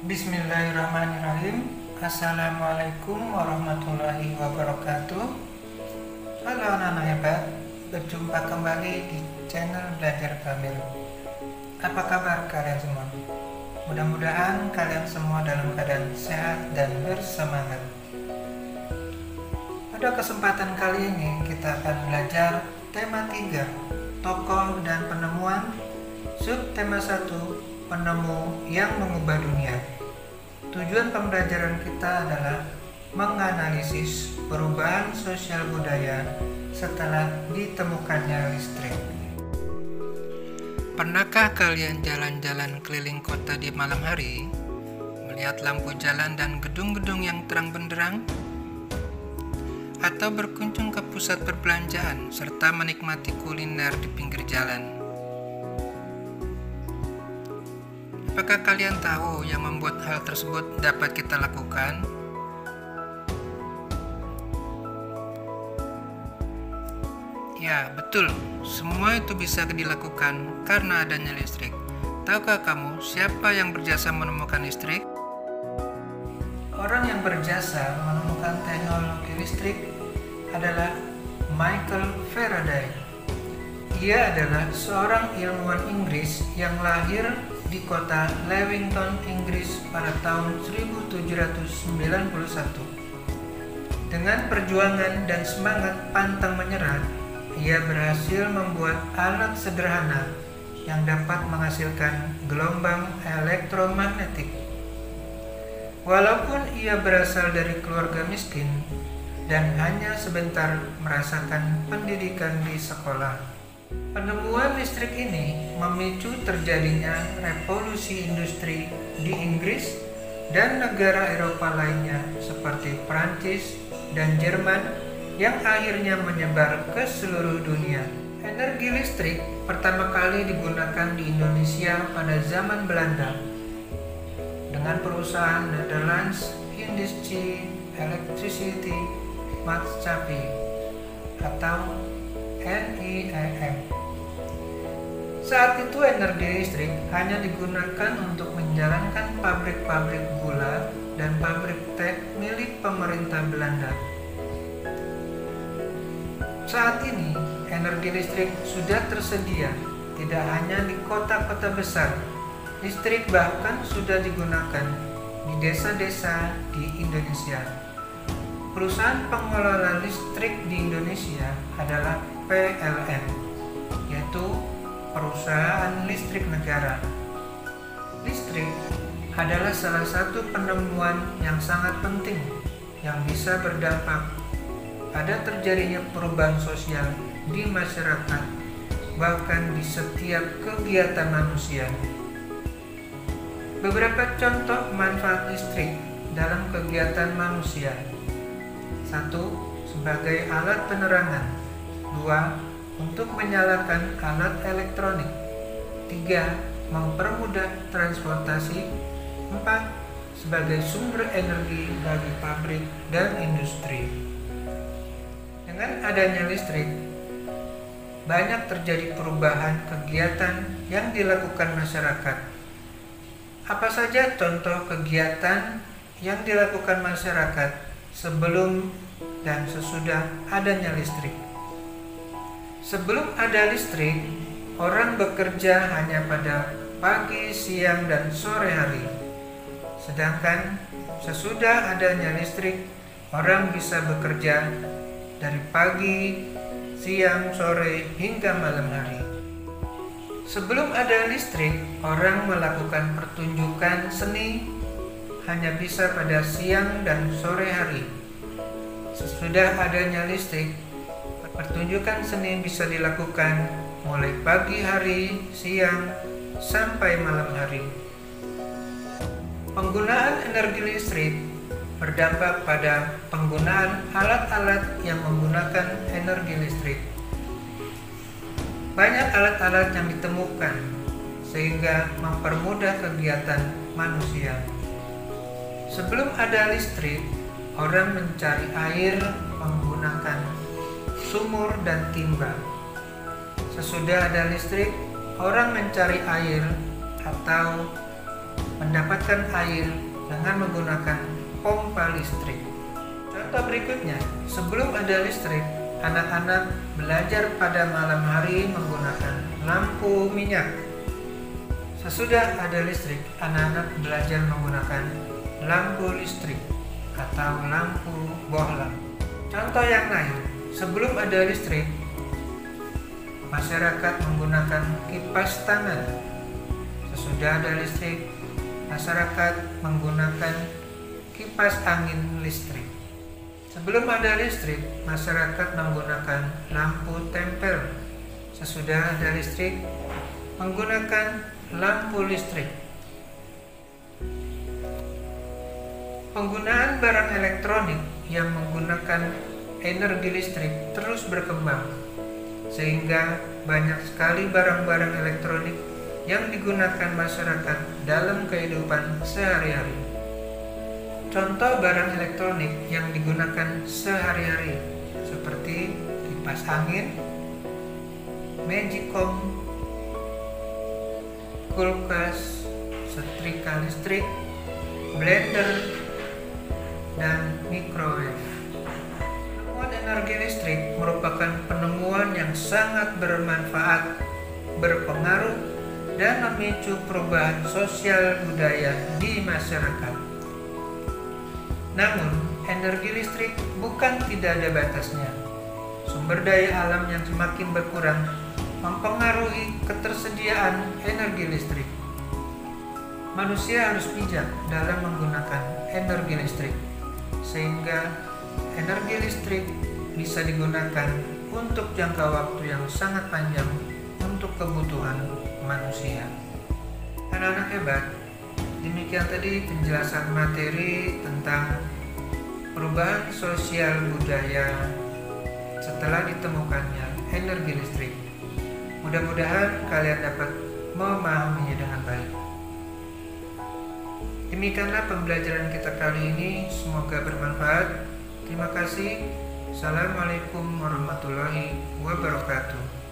Bismillahirrahmanirrahim. Assalamualaikum warahmatullahi wabarakatuh. Halo anak-anak hebat, berjumpa kembali di channel Belajar Kamil. Apa kabar kalian semua? Mudah-mudahan kalian semua dalam keadaan sehat dan bersemangat. Pada kesempatan kali ini kita akan belajar tema 3, tokoh dan penemuan, subtema 1, penemu yang mengubah dunia. Tujuan pembelajaran kita adalah menganalisis perubahan sosial budaya setelah ditemukannya listrik. Pernahkah kalian jalan-jalan keliling kota di malam hari, melihat lampu jalan dan gedung-gedung yang terang benderang? Atau berkunjung ke pusat perbelanjaan serta menikmati kuliner di pinggir jalan? Apakah kalian tahu yang membuat hal tersebut dapat kita lakukan? Ya, betul. Semua itu bisa dilakukan karena adanya listrik. Tahukah kamu siapa yang berjasa menemukan listrik? Orang yang berjasa menemukan teknologi listrik adalah Michael Faraday. Ia adalah seorang ilmuwan Inggris yang lahir di kota Leamington, Inggris pada tahun 1791. Dengan perjuangan dan semangat pantang menyerah, ia berhasil membuat alat sederhana yang dapat menghasilkan gelombang elektromagnetik. Walaupun ia berasal dari keluarga miskin dan hanya sebentar merasakan pendidikan di sekolah, penemuan listrik ini memicu terjadinya revolusi industri di Inggris dan negara Eropa lainnya seperti Prancis dan Jerman yang akhirnya menyebar ke seluruh dunia. Energi listrik pertama kali digunakan di Indonesia pada zaman Belanda dengan perusahaan Netherlands Industrie Electricity Maatschappij atau NIEM. Saat itu energi listrik hanya digunakan untuk menjalankan pabrik-pabrik gula dan pabrik teh milik pemerintah Belanda. Saat ini, energi listrik sudah tersedia tidak hanya di kota-kota besar. Listrik bahkan sudah digunakan di desa-desa di Indonesia. Perusahaan pengelola listrik di Indonesia adalah PLN, yaitu Perusahaan Listrik Negara. Listrik adalah salah satu penemuan yang sangat penting yang bisa berdampak pada terjadinya perubahan sosial di masyarakat, bahkan di setiap kegiatan manusia. Beberapa contoh manfaat listrik dalam kegiatan manusia. 1. Sebagai alat penerangan. 2. Untuk menyalakan alat elektronik. 3. Mempermudah transportasi. 4. Sebagai sumber energi bagi pabrik dan industri. Dengan adanya listrik, banyak terjadi perubahan kegiatan yang dilakukan masyarakat. Apa saja contoh kegiatan yang dilakukan masyarakat sebelum dan sesudah adanya listrik? Sebelum ada listrik, orang bekerja hanya pada pagi, siang, dan sore hari. Sedangkan sesudah adanya listrik, orang bisa bekerja dari pagi, siang, sore, hingga malam hari. Sebelum ada listrik, orang melakukan pertunjukan seni hanya bisa pada siang dan sore hari. Sesudah adanya listrik, pertunjukan seni bisa dilakukan mulai pagi hari, siang, sampai malam hari. Penggunaan energi listrik berdampak pada penggunaan alat-alat yang menggunakan energi listrik. Banyak alat-alat yang ditemukan sehingga mempermudah kegiatan manusia. Sebelum ada listrik, orang mencari air menggunakan sumur dan timba. Sesudah ada listrik, orang mencari air atau mendapatkan air dengan menggunakan pompa listrik. Contoh berikutnya, sebelum ada listrik, anak-anak belajar pada malam hari menggunakan lampu minyak. Sesudah ada listrik, anak-anak belajar menggunakan lampu listrik atau lampu bohlam. Contoh yang lain, sebelum ada listrik, masyarakat menggunakan kipas tangan. Sesudah ada listrik, masyarakat menggunakan kipas angin listrik. Sebelum ada listrik, masyarakat menggunakan lampu tempel. Sesudah ada listrik, menggunakan lampu listrik. Penggunaan barang elektronik yang menggunakan energi listrik terus berkembang, sehingga banyak sekali barang-barang elektronik yang digunakan masyarakat dalam kehidupan sehari-hari. Contoh barang elektronik yang digunakan sehari-hari seperti kipas angin, magicom, kulkas, setrika listrik, blender, dan microwave. Penemuan energi listrik merupakan penemuan yang sangat bermanfaat, berpengaruh, dan memicu perubahan sosial budaya di masyarakat. Namun, energi listrik bukan tidak ada batasnya. Sumber daya alam yang semakin berkurang mempengaruhi ketersediaan energi listrik. Manusia harus bijak dalam menggunakan energi listrik, sehingga energi listrik bisa digunakan untuk jangka waktu yang sangat panjang untuk kebutuhan manusia. Anak-anak hebat, demikian tadi penjelasan materi tentang perubahan sosial budaya setelah ditemukannya energi listrik. Mudah-mudahan kalian dapat memahaminya dengan baik. Demikianlah pembelajaran kita kali ini, semoga bermanfaat. Terima kasih. Assalamualaikum warahmatullahi wabarakatuh.